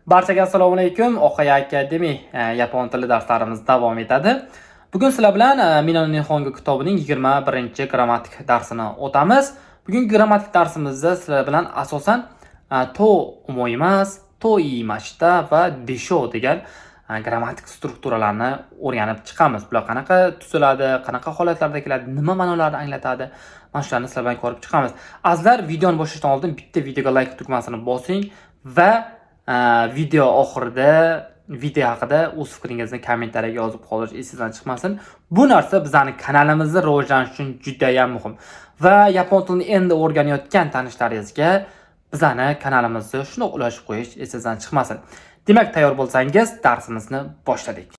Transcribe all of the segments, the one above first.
Barchaga assalomu alaykum. O'qay Academy yapon tili darslarimiz davom etadi. Bugun sizlar bilan Minon Nihongo kitobining 21 grammatik darsini o'tamiz. Bugungi grammatik darsimizda sizlar bilan asosan to omoimasu, to iimashita va desho degan grammatik strukturalarni o'rganib chiqamiz. Bular qanaqa tuziladi, qanaqa holatlarda keladi, nima ma'nolarni anglatadi? Mana shularni sizlar bilan ko'rib chiqamiz. Azizlar, videoni boshlashdan oldin bitta videoga like tugmasini bosing va video oxirida video haqida o'z fikringizni kommentariyaga yozib qolish esingizdan chiqmasin. Bu narsa bizning kanalimizni rivojlanishi uchun juda ham muhim. Va yapon tilini endi o'rganayotgan tanishlaringizga bizning kanalimizni shuni ulashib qo'yish esingizdan chiqmasin. Demak, tayyor bo'lsangiz, darsimizni boshladik.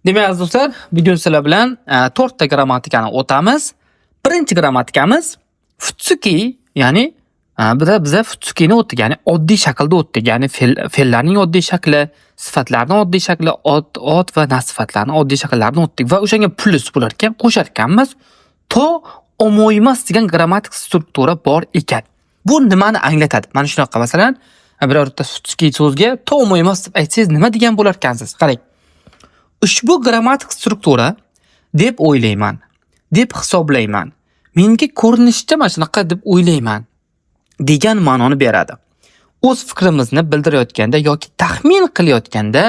Demak, aziz do'stlar, bugun sizlar bilan 4 ta grammatikani o'tamiz. Birinchi grammatikamiz futsuki, ya'ni biz futsukini o'tdik, ya'ni oddiy shaklda o'tdik, ya'ni fe'llarning oddiy shakli, sifatlarning oddiy shakli, ot va nasifatlarning oddiy shaklarini o'tdik va o'shanga plus bo'lar ekan, qo'shar ekanmiz. To omoimasu degan grammatik struktura bor ekan. Bu nimani anglatadi? Mana shunaqa, masalan, birorta futsuki so'zga to omoimasu deb aytsangiz nima degan bo'lar ekansiz? Qarang. Ushbu grammatik struktura deb o'ylayman, deb hisoblayman, menga ko'rinishda mana shunaqa deb o'ylayman degan ma'noni beradi. O'z fikrimizni bildirayotganda yoki taxmin qilayotganda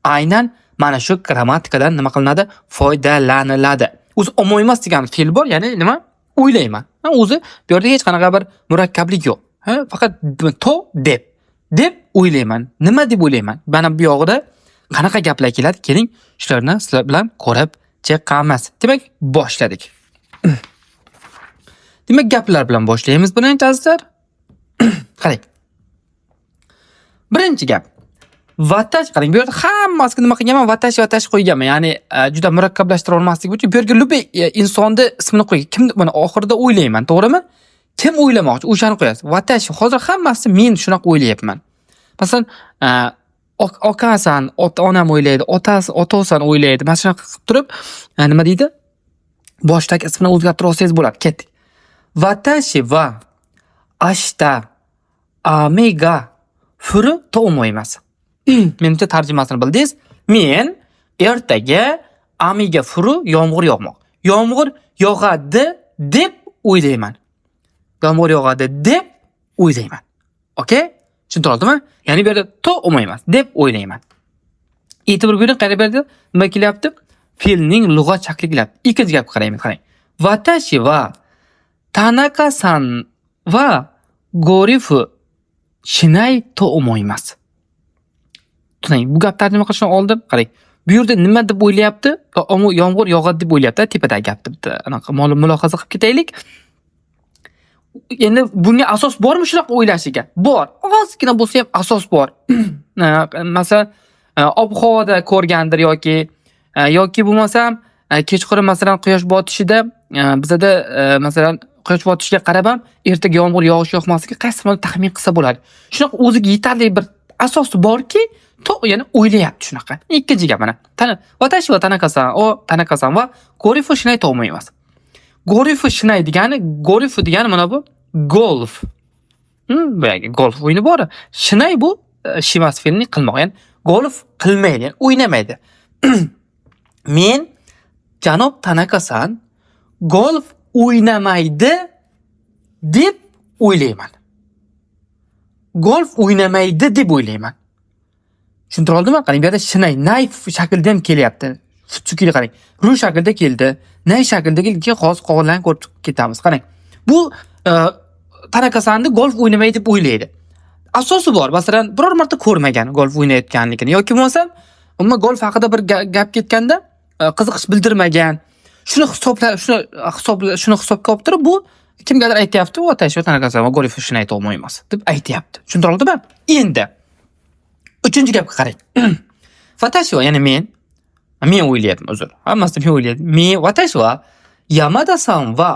aynan mana shu grammatikadan nima qilinadi? Foydalaniladi. O'zi omoimasu degan fe'l bor, ya'ni nima? O'ylayman. O'zi bu yerda hech qanaqa bir murakkablik yo'q. Faqat to deb o'ylayman. Nima deb o'ylayman? Mana bu yog'ida qanaqa gaplar keladi? Keling, shularni sizlar bilan ko'rib chiqamiz. Demak, boshladik. Demak, gaplar bilan boshlaymiz birinchi azizlar. Qarang. Birinchi gap. Vatash, qarang, bu yerda hammasiga nima qilganman? Vatash qo'yganman. Ya'ni juda murakkablashtirib olmaslik uchun bu yerga lubi insonni ismini qo'ygan. Kimni buni oxirida o'ylayman, to'g'rimi? Kim o'ylamoqchi? O'shani qo'yasiz. Vatash, hozir hammasi men shunaqa o'ylayapman. Masalan, okasan, onam o'ylaydi, otosan o'ylaydi. Mana shunaqa qilib turib, nima deydi? Boshdagi ismini o'zgartirib olsangiz bo'ladi. Ketdik. Watashi wa ashita ame ga furu to omoimasu. Menimcha tarjimasini bildingiz. Men ertaga ame ga furu yomg'ir yog'moq. Yomg'ir yog'adi deb o'ylayman. Yomg'ir yog'adi deb o'ylayman. Okay? Tushundingizmi? Ya'ni bu yerda to omoimasu deb o'ylayman. E'tibor bering, qarang bu yerda nima kelyapti? Fe'lning lug'at shakli kelyapti. Ikkinchi gapga qaraymiz, qarang. Watashi wa Tanaka-san wa gorifu shinai to omoimasu. Tushunay, bu gap tarjima qilishdan oldin qarang. Bu yerda nima deb o'ylayapti? Yomg'ir yog'adi deb o'ylayapti. Tepadagi gapni bitta anaqa mulohaza qilib ketaylik. Endi bunga asos bormi shunaqa o'ylashiga? Bor. Ozgina bo'lsa ham asos bor. Masalan, ob-havoda ko'rgandir yoki bo'lmasam kechqurun masalan quyosh botishida bizada masalan quyosh botishiga qarab ham ertaga yomg'ir yog'ish yoqmasligi qaysi tomonga taxmin qilsa bo'ladi. Shunaqa o'ziga yetarli bir asosi borki, ya'ni o'ylayapti shunaqa. Ikkinchi gap mana. Watashi wa Tanaka-san wa gorifu shinai to omoimasu. Gorifu shinai degani mana bu golf. Boyagi golf o'yini bor. Shinai bu shimas fe'lni qilmoq, ya'ni golf qilmaydi, ya'ni o'ynamaydi. Men janob Tanaka-san golf o'ynamaydi deb o'ylayman. Golf o'ynamaydi deb o'ylayman. Tushuntirdimmi? Qarang, bu yerda shinai, knife shaklida ham kelyapti. Futsukini qarang. Ru shaklida keldi. Nay shaklda keldi. Hozir qog'ozlarni ko'rib ketamiz. Qarang. Bu Tanaka-sanni golf o'ynamaydi deb o'ylaydi. Asosi bor. Masalan, biror marta ko'rmagan golf o'ynayotganligini yoki bo'lmasa, umuman golf haqida bir gap ketganda qiziqish bildirmagan. Shuni hisobga olib turib, bu kimgadir aytayapti, "Watashi wa Tanaka-san wa gorifu shinai to omoimasu" deb aytayapti. Tushuntirdingizmi? Endi uchinchi gapga qarang. Watashi wa, ya'ni men o'ylayapman, uzr. Hammasi men o'ylayapman. Men watashi wa Yamada-san wa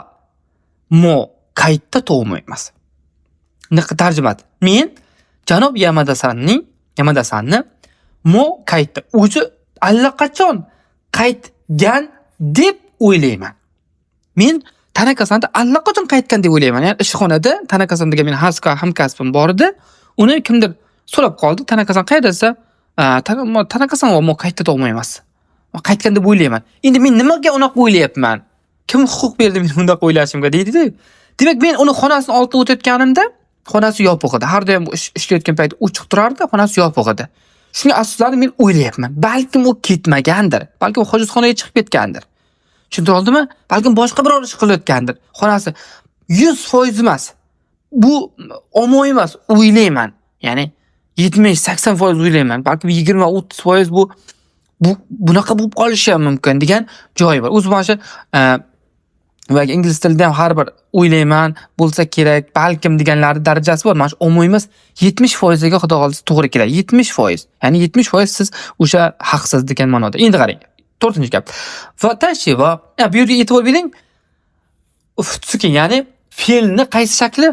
mo kaita to omoimasu. Naqd tarjimat. Men janob Yamada-sanni mo kaita o'zi allaqachon qaytgan deb o'ylayman. Men Tanaka Hasanni allaqachon qaytgan deb o'ylayman. Ya'ni ishxonada Tanaka Hasan degan men hamkasbim bor edi. Uni kimdir so'rab qoldi. Tanaka Hasan qayerda desa, Tanaka Hasan mo qaytdi olmaymiz. Qaytgan deb o'ylayman. Endi men nimaga unaqa o'ylayapman? Kim huquq berdi men bunday o'ylashimga deydi-da. Demak, men uni xonasining oldidan o'tayotganimda, xonasi yopiq edi. Har doim ishlayotgan payt ochiq turardi, xonasi yopiq edi. Shunga asoslanib men o'ylayapman. Balkim u ketmagandir. Balkim hojatxonaga chiqib ketgandir. Tushuntira oldimmi? Balkim boshqa biror ish qilayotgandir. Xonasi 100% emas. Bu omon emas, o'ylayman. Ya'ni 70-80% o'ylayman. Balkim 20-30% bu bunaqa bo'lib qolishi ham mumkin degan joyi bor. O'zi mana shu va ingliz tilida ham har bir o'ylayman, bo'lsa kerak, balkim deganlari darajasi bor. Mana shu omon emas, 70% ga xudo xolisa to'g'ri keladi. 70%. Ya'ni 70% siz o'sha haqsiz degan ma'noda. Endi qarang. 4-gap. Watashi wa, bu yerga e'tibor bering. Futsuki, ya'ni fe'lni qaysi shakli?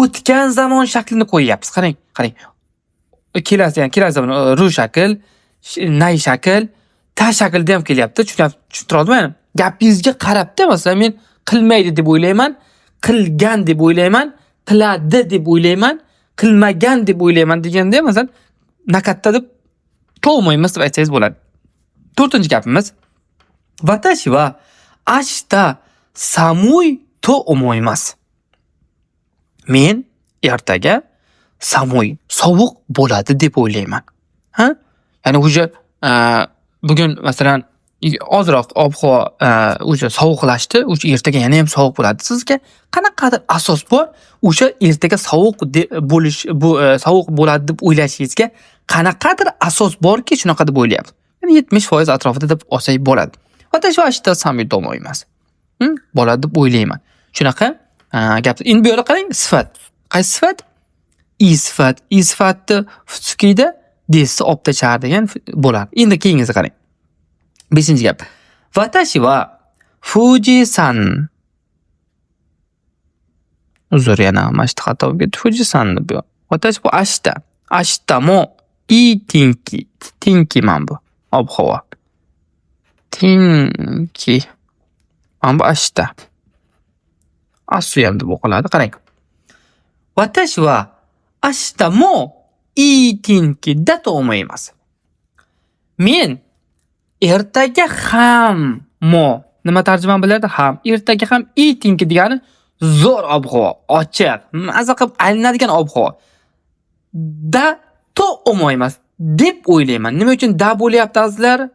O'tgan zamon shaklini qo'yyapsiz. Qarang. Kelasi zamon ru shakl, nay shakl, ta shaklda ham kelyapti. Tushuntira oldim. Gapingizga qarabda, masalan, men qilmaydi deb o'ylayman, qilgan deb o'ylayman, qiladi deb o'ylayman, qilmagan deb o'ylayman deganda, masalan, nakatta deb to'g'maymiz deb aytsangiz bo'ladi. 4-gapimiz. Watashi wa ashita samui to omoimasu. Men ertaga samui, sovuq bo'ladi deb o'ylayman. Ha? Ya'ni o'sha bugun masalan ozroq ob-havo o'sha sovuqlashdi, o'sha ertaga yana ham sovuq bo'ladi. Sizga qanaqadir asos bor, o'sha ertaga sovuq bo'lish sovuq bo'ladi deb o'ylashingizga qanaqadir asos borki, shunaqa deb o'ylayapsiz. Ya'ni 70% atrofida deb olsak bo'ladi. Watashi wa ashita samui to omoimasu. Bo'ladi deb o'ylayman. Shunaqa gap. Endi bu yerda qarang, sifat. Qaysi sifat? I sifat. I sifatni futsukida desni olib tashar degan bo'ladi. Endi keyingisi qarang. 5-gap. Watashi wa Fuji-san. Uzr, yana mashta xato bo'ldi. Fuji-san bu. Watashi wa ashita. Ashita mo ii tenki. Tenki mana bu. Ob-havo. Tenki. Mana bu ashita. Asu ham deb o'qiladi. Qarang. Watashi wa ashita mo ii tenki da to omoimasu. Men ertaga ham nima tarjima bo'ladi? Ham. Ertaga ham ii tenki degani zo'r ob-havo, ochiq, maza qilib aylanadigan ob-havo. Da to omoimasu deb o'ylayman. Nima uchun da bo'lyapti azizlar?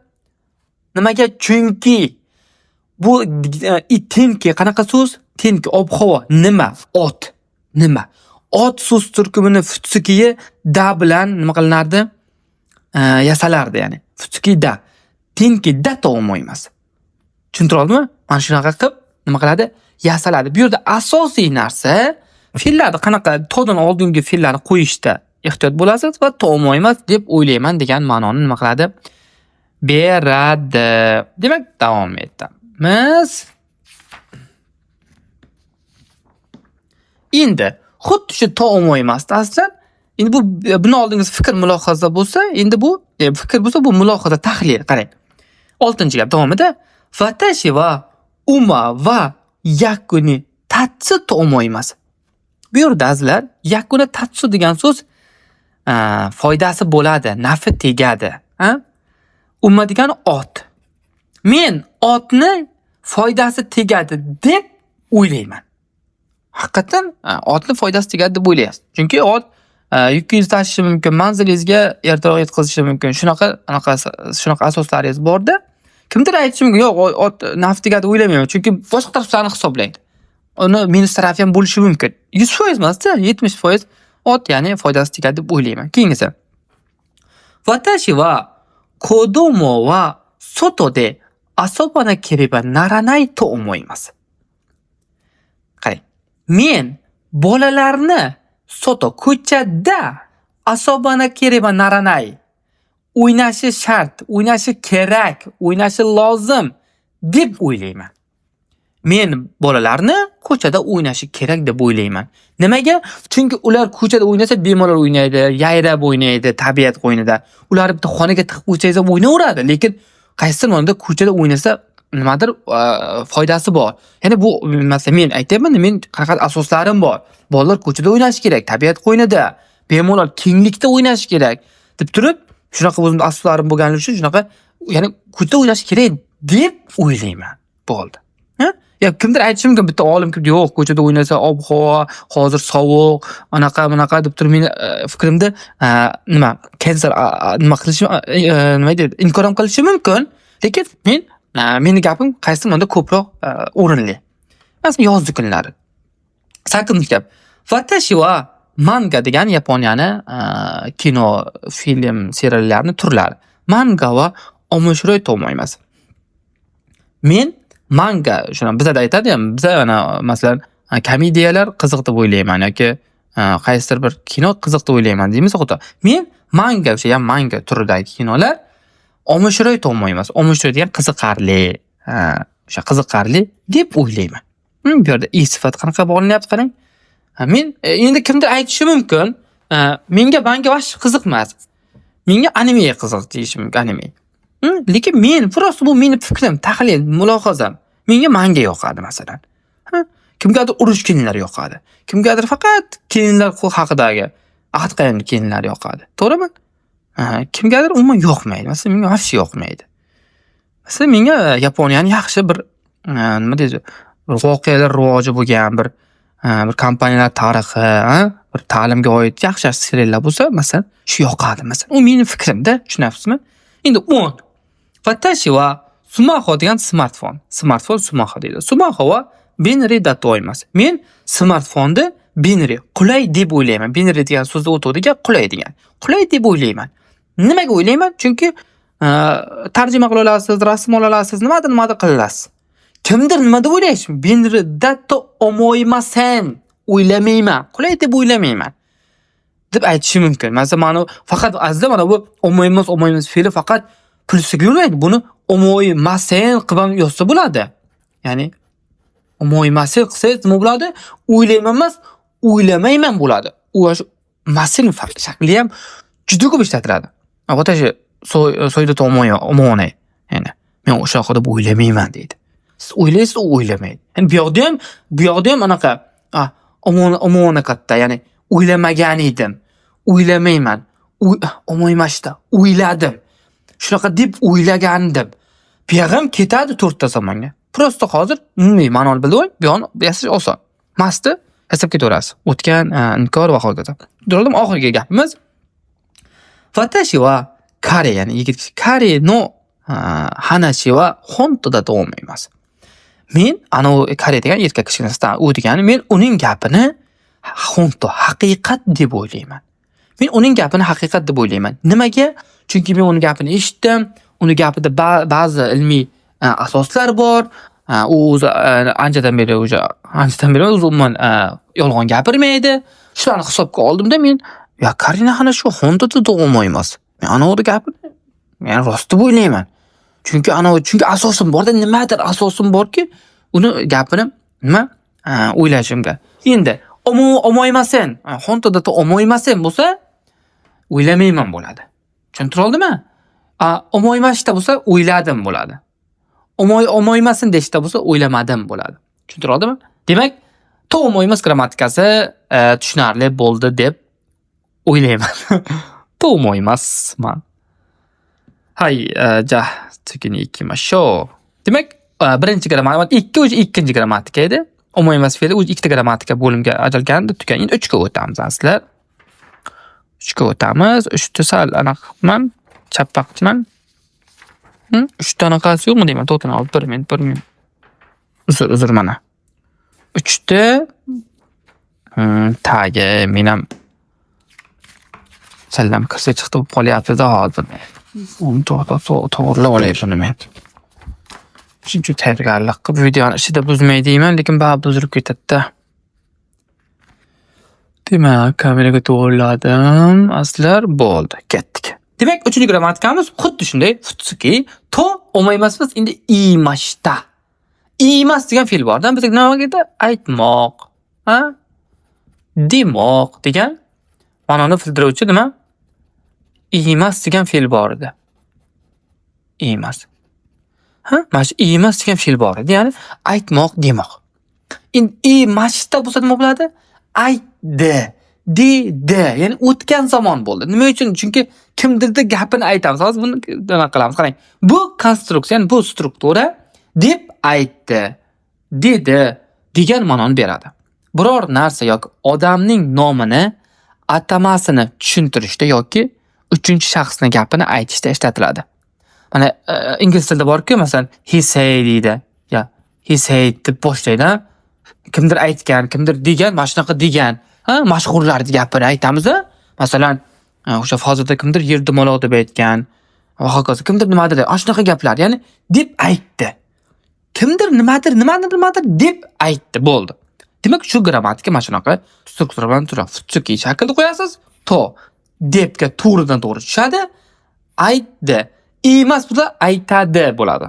Nimaga? Chunki bu tenki qanaqa so'z? Tenki ob-havo nima? Ot. Nima? Ot so'z turkumini futsukiyi da bilan nima qilinardi? Yasalardi, ya'ni. Futsuki da. Tenki da to omoimasu. Tushuntira oldimmi? Mana shunaqa qilib nima qiladi? Yasaladi. Bu yerda asosiy narsa fe'llarni qanaqa to'dan oldingi fe'llarni qo'yishda ehtiyot bo'lasiz va to omoimasu deb o'ylayman degan ma'noni nima qiladi? Beradi. Demak, davom etamiz. Endi xuddi shu to omoimasu aslan. Endi bu buni oldingiz fikr mulohaza bo'lsa, endi bu fikr bo'lsa, bu mulohaza tahlil. Qarang. 6-gap davomida watashi wa uma wa yakuni tatsu to omoimasu. Bu yerda azizlar, yakuni tatsu degan so'z foydasi bo'ladi, nafi tegadi. Ha? Umma degani ot. Men otni foydasi tegadi deb o'ylayman. Haqiqatan otni foydasi tegadi deb o'ylaysiz. Chunki ot yukingizni tashishi mumkin, manzilingizga ertaroq yetkazishi mumkin. Shunaqa asoslaringiz bor-da. Kimdir aytishi mumkin, yo'q, ot naf tegadi o'ylamayman. Chunki boshqa taraflarni hisoblaydi. Uni minus tarafi ham bo'lishi mumkin. 100% emas-da, 70% ot, ya'ni foydasi tegadi deb o'ylayman. Keyingisi. Watashi wa kodomo wa soto de asobanakereba naranai to omoimasu. Qarang. Men bolalarni soto ko'chada asobanakereba naranai o'ynashi shart, o'ynashi kerak, o'ynashi lozim deb o'ylayman. Men bolalarni ko'chada o'ynashi kerak deb o'ylayman. Nimaga? Chunki ular ko'chada o'ynasa bemalol o'ynaydi, yayrab o'ynaydi tabiat qo'ynida. Ular bitta xonaga tiqib qo'ysangiz ham o'ynaveradi, lekin qaysidir o'rinda ko'chada o'ynasa nimadir foydasi bor. Ya'ni bu masalan men aytayman, men qanaqa asoslarim bor. Bolalar ko'chada o'ynashi kerak, tabiat qo'ynida, bemalol kenglikda o'ynashi kerak deb turib, shunaqa o'zimda asoslarim bo'lganligi uchun shunaqa, ya'ni ko'chada o'ynash kerak deb o'ylayman. Bo'ldi. Ha? Ya kimdir aytishi mumkin, bitta olim kelib, yo'q, ko'chada o'ynasa ob-havo hozir sovuq, anaqa deb turib, meni fikrimda nima, kanser nima qilishi, nima deydi, inkor ham qilishi mumkin. Lekin meni gapim qaysi manda ko'proq o'rinli. Masalan, yozgi kunlari. Sakkizinchi gap. Watashi wa manga degan Yaponiyani kino, film, seriallarning turlari. Manga va omoshiroi to omoimasu. Men manga, shuni bizda aytadi-ham, biza ana masalan komediyalar qiziq deb o'ylayman yoki qaysidir bir kino qiziq deb o'ylayman deymiz xuddi. Men manga, o'sha ham manga turidagi kinolar omoshiroi to omoimasu. Omoshiroi degan qiziqarli, o'sha qiziqarli deb o'ylayman. Bu yerda sifat qanaqa bo'linyapti qarang. Men endi kimdir aytishi mumkin, menga manga vash qiziq emas. Menga anime qiziq deyishi mumkin, anime. Lekin men prosta bu meni fikrim, tahlil, mulohazam. Menga manga yoqadi masalan. Kimgadir urush kinollari yoqadi. Kimgadir faqat kinolar haqidagi ahadqayon kinolar yoqadi. To'g'rimi? Kimgadir umuman yoqmaydi. Masalan, menga vafshi yoqmaydi. Masalan, menga Yaponiyani yaxshi bir nima deydi, voqealar rivoji bo'lgan bir kompaniyalar tarixi, bir ta'limga oid yaxshi seriallar bo'lsa, masalan, shu yoqadi masalan. U meni fikrimda, tushunasizmi? Endi 10. Watashi wa sumaho degan smartfon. Smartfon sumaho deydi. Sumaho wa binri da to'ymas. Men smartfonni binri, qulay deb o'ylayman. Binri degan so'zda o'tadigan qulay degan. Qulay deb o'ylayman. Nimaga o'ylayman? Chunki tarjima qila olasiz, rasm ola olasiz, nimadir qila olasiz. Kimdir nima deb o'ylaysiz? Binri da to omoimasen. O'ylamayman. Qulay deb o'ylamayman deb aytishi mumkin. Masalan, mana faqat azizlar, mana bu omoimas fe'li faqat pulsiga yurmaydi. Buni omoimasen qilib yozsa bo'ladi. Ya'ni omoimasen qilsangiz nima bo'ladi? O'ylayman emas, o'ylamayman bo'ladi. U shu masen shakli ham juda ko'p ishlatiladi. Watashi so'yda to omone. Ya'ni men o'sha haqida o'ylamayman deydi. Siz o'ylaysiz, u o'ylamaydi. Ya'ni bu yoqda ham anaqa omone katta, ya'ni o'ylamagan edim. O'ylamayman. Omoymashda o'yladim. Shunaqa deb o'ylagandim. Bu ham ketadi 4 ta zamonga. Prosta hozir umumiy ma'noni bilib o'y, bu yo'ni yasash oson. Masdi yasab ketaverasiz. O'tgan, inkor va hozirda. Duraldim oxirgi gapimiz. Watashi wa kare, ya'ni yigit kishi kare no hanashi wa honto da to omoimasu. Men ana u kare degan erkak kishini u degani, men uning gapini honto, haqiqat deb o'ylayman. Men uning gapini haqiqat deb o'ylayman. Nimaga? Chunki men uning gapini eshitdim. Uning gapida ba'zi ilmiy asoslar bor. U o'zi anchadan beri umuman yolg'on gapirmaydi. Shularni hisobga oldimda men, ya Karina hana shu hontoda to'g'moymas. Men ana o'ri gapini men rost deb o'ylayman. Chunki asosim borda, nimadir asosim borki, uni gapini nima o'ylashimga. Endi omoymasen, hontoda omoymasen bo'lsa, o'ylamayman bo'ladi. Tushuntira oldimmi? Omoymashda bo'lsa, o'yladim bo'ladi. Omoymasin deshda bo'lsa, o'ylamadim bo'ladi. Tushuntira oldimmi? Demak, to omoymas grammatikasi tushunarli bo'ldi deb o'ylayman. To omoymasman. Hay, ja, tukini ikimashou. Demak, birinchi grammatika, ikkinchi grammatika edi. Omoymas fe'li o'zi ikkita grammatika bo'limga ajralgandi, tugan. Endi 3 ga o'tamiz sizlar. 3 ga o'tamiz. 3 ta sal anaqman, chappaqchiman. 3 ta anaqasi yo'qmi deyman, to'g'ri olib 1 minut. Uzr mana. 3 ta tagi menam sallam kirsa chiqib qolyapti-da hozir. Uni to'g'rilab olay shuni men. Shuncha tayyorgarlik qilib videoni ichida buzmay deyman, lekin ba'zi buzilib ketadi-da. Demak, kameraga to'g'riladim. Aslar bo'ldi, ketdik. Demak, 3-chi grammatikamiz xuddi shunday. Futsuki to omoymasmiz endi imashda. Imas degan fe'l bordan bizga nima keldi? Aytmoq, demoq degan ma'noni bildiruvchi nima? Imas degan fe'l bor edi. Imas. Ha? Mana shu emas degan fe'l bor edi. Ya'ni aytmoq, demoq. Endi mashqda bo'lsa nima bo'ladi? Aytdi, dedi. Ya'ni o'tgan zamon bo'ldi. Nima uchun? Chunki kimdirda gapini aytamiz. Hozir buni nima qilamiz? Qarang. Bu konstruksiya, ya'ni bu struktura deb aytdi, dedi degan ma'noni beradi. Biror narsa yoki odamning nomini, atamasini tushuntirishda yoki uchinchi shaxsning gapini aytishda ishlatiladi. Mana ingliz tilida bor-ku, masalan, he said deydi. Ya, he said deb boshlaydi. Kimdir aytgan, kimdir degan, mana shunaqa degan. Ha, mashhurlarning gapini aytamiz-a? Masalan, o'sha hozirda kimdir yerdimaloq deb aytgan va hokazo. Kimdir nimadir, ana shunaqa gaplar, ya'ni deb aytdi. Kimdir nimadir deb aytdi, bo'ldi. Demak, shu grammatika mana shunaqa struktura bilan turadi. Futsuki shaklda qo'yasiz, to debga to'g'ridan-to'g'ri tushadi. Aytdi. Emas, bu aytadi bo'ladi.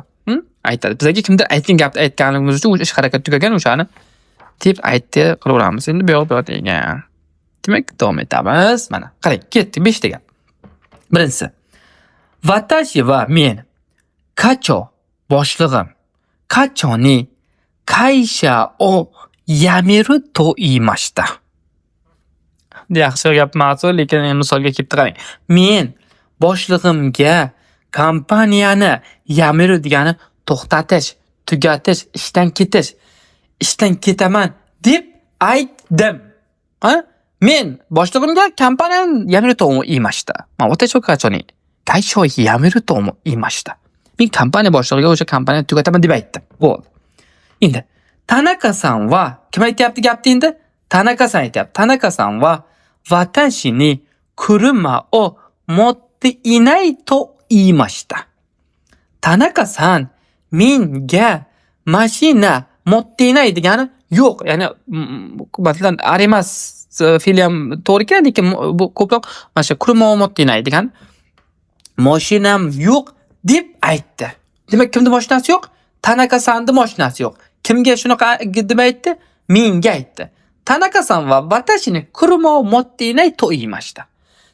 Aytadi. Bizga kimdir aytgan gapni aytganligimiz uchun o'sha ish harakat tugagan, o'shani deb aytdi qilaveramiz. Endi bu yoq degan. Demak, davom etamiz. Mana, qarang, ketdi 5 ta gap. Birinchisi. Watashi va men kacho boshlig'im kachoni kaisha o yameru to imashita. Yaxshi gap ma'qul, lekin misolga kelib qarang. Men boshlig'imga kompaniyani yameru degani to'xtatish, tugatish, ishdan ketaman deb aytdim. Ha? Men boshlig'imga kompaniyani yameru to imashita. Watashi wa kachoni kaisha o yameru to imashita. Men kompaniya boshlig'iga o'sha kompaniyani tugataman deb aytdim. Bo'ldi. Endi Tanaka-san va kim aytyapti gapni endi? Tanaka-san aytyapti. Tanaka-san va watashi ni kuruma o motte inai to iimashita. Tanaka-san menga mashina motte inai degani yo'q. Ya'ni masalan arimas fe'li ham to'g'ri ekan, lekin bu ko'proq mana shu kuruma o motte inai degani mashinam yo'q deb aytdi. Demak, kimning mashinasi yo'q? Tanaka-sanning mashinasi yo'q. Kimga shunaqa deb aytdi? Menga aytdi. Tanaka-san va watashi ni kuruma o motte inai to iimashita.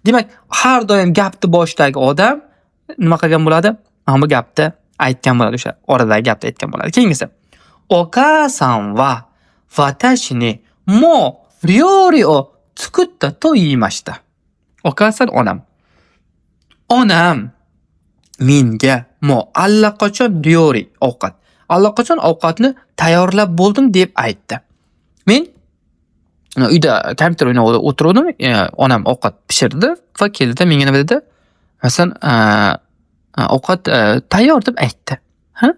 Demak, har doim gapni boshdagi odam nima qilgan bo'ladi? Mana bu gapni aytgan bo'ladi, o'sha oradagi gapni aytgan bo'ladi. Keyingisi. Oka-san va watashi ni mo ryori o tsukutta to iimashita. Oka-san onam. Onam menga mo allaqachon ryori ovqat. Allaqachon ovqatni tayyorlab bo'ldim deb aytdi. Men uyda kompyuter o'ynab o'tirdim, onam ovqat pishirdi va keldi menga nima dedi? Masalan, ovqat tayyor deb aytdi. Ha?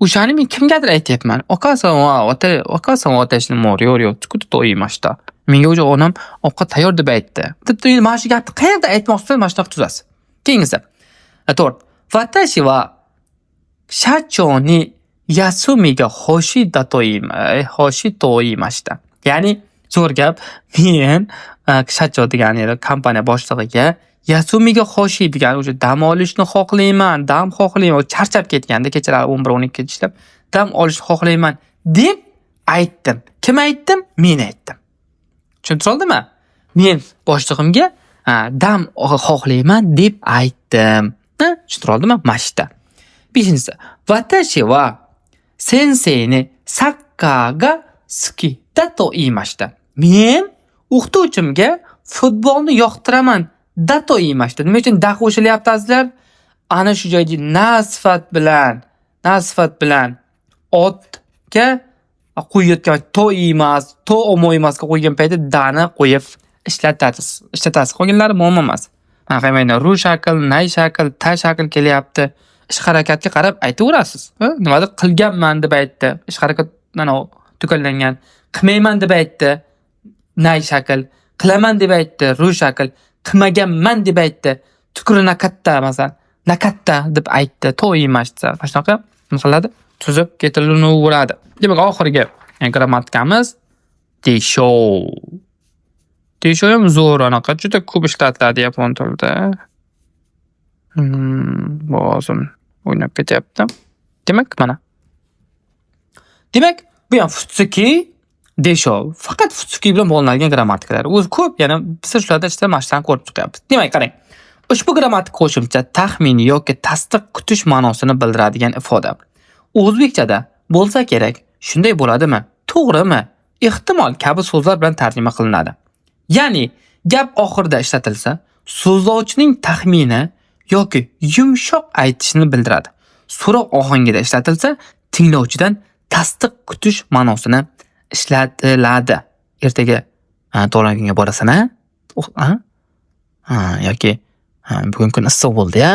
O'shani men kimgadir aytayapman. Oka-san watashi ni mo ryori o tsukutta to iimashita. Menga o'sha onam ovqat tayyor deb aytdi. Debdi, endi mana shu gapni qayerda aytmoqchisan, mana shunaqa tuzasiz. Keyingisi. 4. 私は社長に休みが欲しいと言いました。Ya'ni, zo'r gap. Men社長degani kompaniya boshlig'iga yasumiga hoshi degani o'sha dam olishni xohlayman, charchab ketganda kechalari 11-12 ishlab dam olishni xohlayman deb aytdim. Kim aytdim? Men aytdim. Tushuntira oldimmi? Men boshlig'imga dam xohlayman deb aytdim. Tushuntira oldimmi? Mashita. 5-inchisi. Watashi wa sensei ni sakkar ga suki da to iimashita. Men o'qituvchimga futbolni yoqtiraman da to iimashita. Nima uchun da qo'shilyapti azizlar? Ana shu joyda nasifat bilan otga qo'yayotgan to olmaymasga qo'ygan paytda dani qo'yib ishlatasiz. Qolganlari muammo emas. Mana qamayna ru shakl, nay shakl, ta shakl kelyapti. Ish harakatga qarab aytaverasiz. Nimadir qilganman deb aytdi. Ish harakat mana tugallangan. Qilmayman deb aytdi. Nay shakl. Qilaman deb aytdi. Ru shakl. Qilmaganman deb aytdi. Tukri nakatta masalan. Nakatta deb aytdi. To iimashita. Mana shunaqa nima qiladi? Tuzib ketilaveradi. Demak, oxirgi grammatikamiz desho. Desho ham zo'r, anaqa juda ko'p ishlatiladi yapon tilida. Bo'zim o'ynab ketyapti. Demak, mana. Demak, bu ham futsuki, desho. Faqat futsuki bilan bog'lanadigan grammatikalar. O'zi ko'p, ya'ni biz shularda ishda mashqdan ko'rib chiqyapmiz. Demak, qarang. Ushbu grammatik qo'shimcha taxmin yoki tasdiq kutish ma'nosini bildiradigan ifoda. o'zbekchada bo'lsa kerak. Shunday bo'ladimi? To'g'rimi? Ehtimol kabi so'zlar bilan tarjima qilinadi. Ya'ni gap oxirida ishlatilsa, so'zlovchining taxmini yoki yumshoq aytishini bildiradi. So'roq ohangida ishlatilsa, tinglovchidan tasdiq kutish ma'nosini ishlatiladi. Ertaga to'g'ri borasan, yoki bugun kun issiq bo'ldi-ya.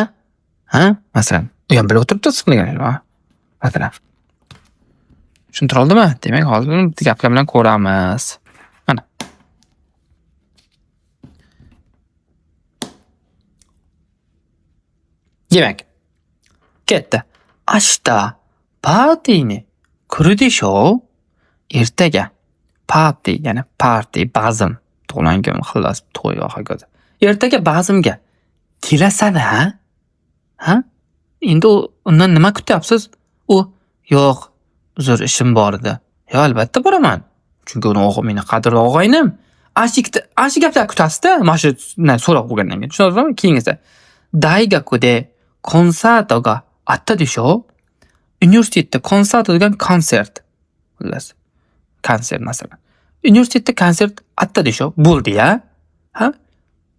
Masalan, u ham bilib o'tiribdi issiqligini. Masalan. Tushuntira oldimmi? Demak, hozir bitta gaplar bilan ko'ramiz. Mana. Demak, ketdi. Ashta partiyni kuridishov ertaga party, ya'ni party, bazm, to'langan xillas to'y hokazo. Ertaga bazmga kelasan, ha? Endi undan nima kutyapsiz? U yo'q, uzr, ishim bor edi. Yo, albatta boraman. Chunki uni meni qadrli og'aynim. Ashi gaplar kutasiz-da, mana shu so'roq bo'lgandan keyin. Tushunarlimi? Keyingisi. Daigakude konsertoga atta desho. Universitetda konsert degan konsert. Xullas. Konsert masalan. Universitetda konsert atta desho. Bo'ldi-ya? Ha?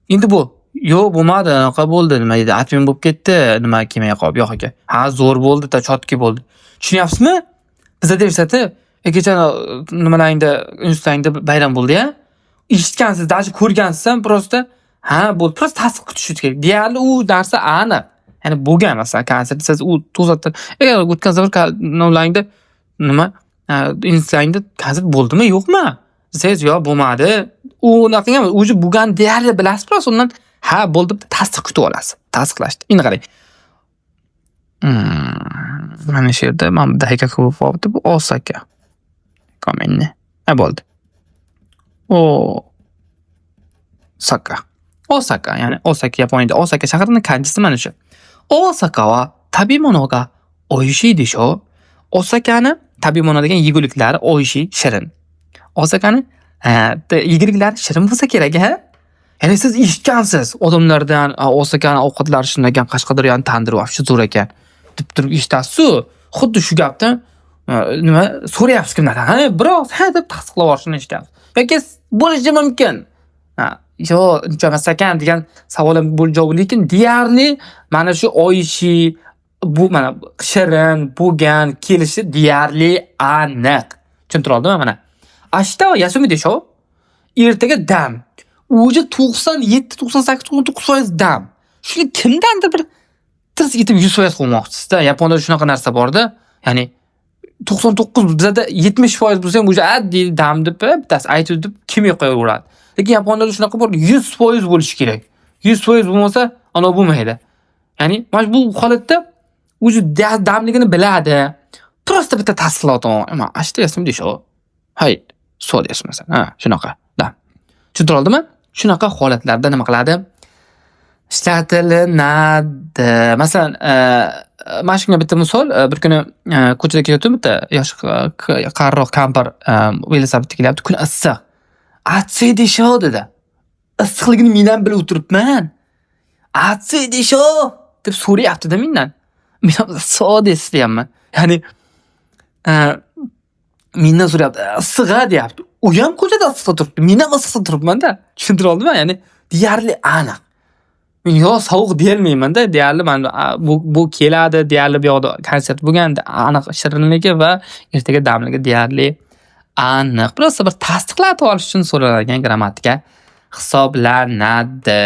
Endi bu yo'q, bo'lmadi, anaqa bo'ldi, nima deydi? Atmin bo'lib ketdi, nima kelmay qolib, yo'q aka. Ha, zo'r bo'ldi, chotki bo'ldi. Tushunyapsizmi? Bizda dersati, kecha nimalaringda, institutlaringda bayram bo'ldi-ya? Eshitgansiz, даже ko'rgansiz ham prosta, ha, bo'ldi. Prosta tasdiq kutish kerak. Deyarli u narsa aniq. Ya'ni bo'lgan masalan, konsert siz u to'satdan, agar o'tgan safar nimalaringda nima, institutlaringda konsert bo'ldimi, yo'qmi? Siz yo'q, bo'lmadi. U naqinga o'zi bo'lgan deyarli bilasiz, prosta undan ha, bo'ldi deb tasdiq kutib olasiz. Tasdiqlashdi. Endi qarang. Mana shu yerda men daqiqa ko'p bo'ldi. Bu Osaka. Komenni. Bo'ldi. Osaka, ya'ni Osaka Yaponiyada Osaka shahrining kanjisi mana shu. Osaka wa tabimono ga oishii desho. Osakani tabimono degan yeguliklari oishii, shirin. Osakani yeguliklari shirin bo'lsa kerak, ha? Ya'ni siz eshitgansiz odamlardan Osakani ovqatlari shundan Qashqadaryo tandir vafshi zo'r ekan deb turib eshitasiz-ku. Xuddi shu gapdan nima so'rayapsiz kimlardan? Ha, biroz deb tasdiqlab olishini eshitamiz. Yoki bo'lishi mumkin. Yo'q, uncha emas ekan degan savolim javob, lekin deyarli mana shu oishi bu mana shirin bo'lgan kelishi deyarli aniq. Tushuntira oldimmi mana? Ashta va yasumi desho. Ertaga dam. O'zi 97, 98, 99% dam. Shuni kimdandir bir tirs yetib 100% qo'ymoqchisiz-da. Yaponda shunaqa narsa bor-da. Ya'ni 99 bizda 70% bo'lsa ham o'zi deydi dam deb bittasi aytib deb kim qo'yaveradi. Lekin Yaponda shunaqa bor, 100% bo'lishi kerak. 100% bo'lmasa, ana bo'lmaydi. Ya'ni mana bu holatda o'zi damligini biladi. Prosta bitta tasdiqlab o'taman. Ashta yasmi desho. Hay, so deysiz masalan. Ha, shunaqa. Dam. Tushuntira oldimmi? Shunaqa holatlarda nima qiladi? Ishlatilinadi. Masalan, mana shunga bitta misol, bir kuni ko'chada ketayotib bitta yosh qariroq kampir velosipedda kelyapti, kun issiq. Atsi desho dedi. Issiqligini men ham bilib o'tiribman. Atsi desho deb so'rayapti-da mendan. Men ham so deyapman. Ya'ni mendan so'rayapti, issiq-a deyapti. U ham ko'chada issiqda turibdi. Men ham issiqda turibman-da. Tushuntira oldimmi? Ya'ni deyarli aniq. Men yo sovuq deyolmayman-da, deyarli mana bu keladi, deyarli bu yoqda konsert bo'lganda aniq shirinligi va ertaga damligi deyarli aniq. Prosta bir tasdiqlatib olish uchun so'raladigan grammatika hisoblanadi.